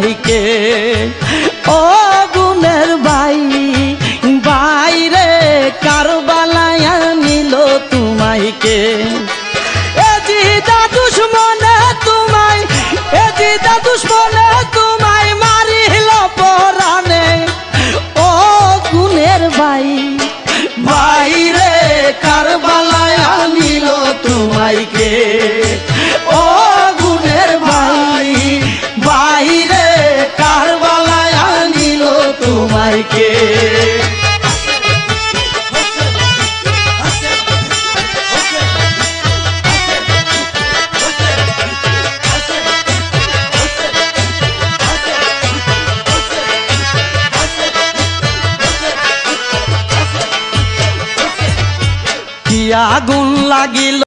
তোমাইকে ও গুণের ভাই বাইরে কারবালায় নিল তোমাইকে এ জিদা দুশ্মনে তোমায় এ জিদা দুশ্মনে তোমায় মারিল পরাণে ও গুণের ভাই বাইরে কারবালায় নিল তোমাইকে ও গুণের ভাই বাইরে কারবালায় নিল তোমাইকে আগুন লাগিল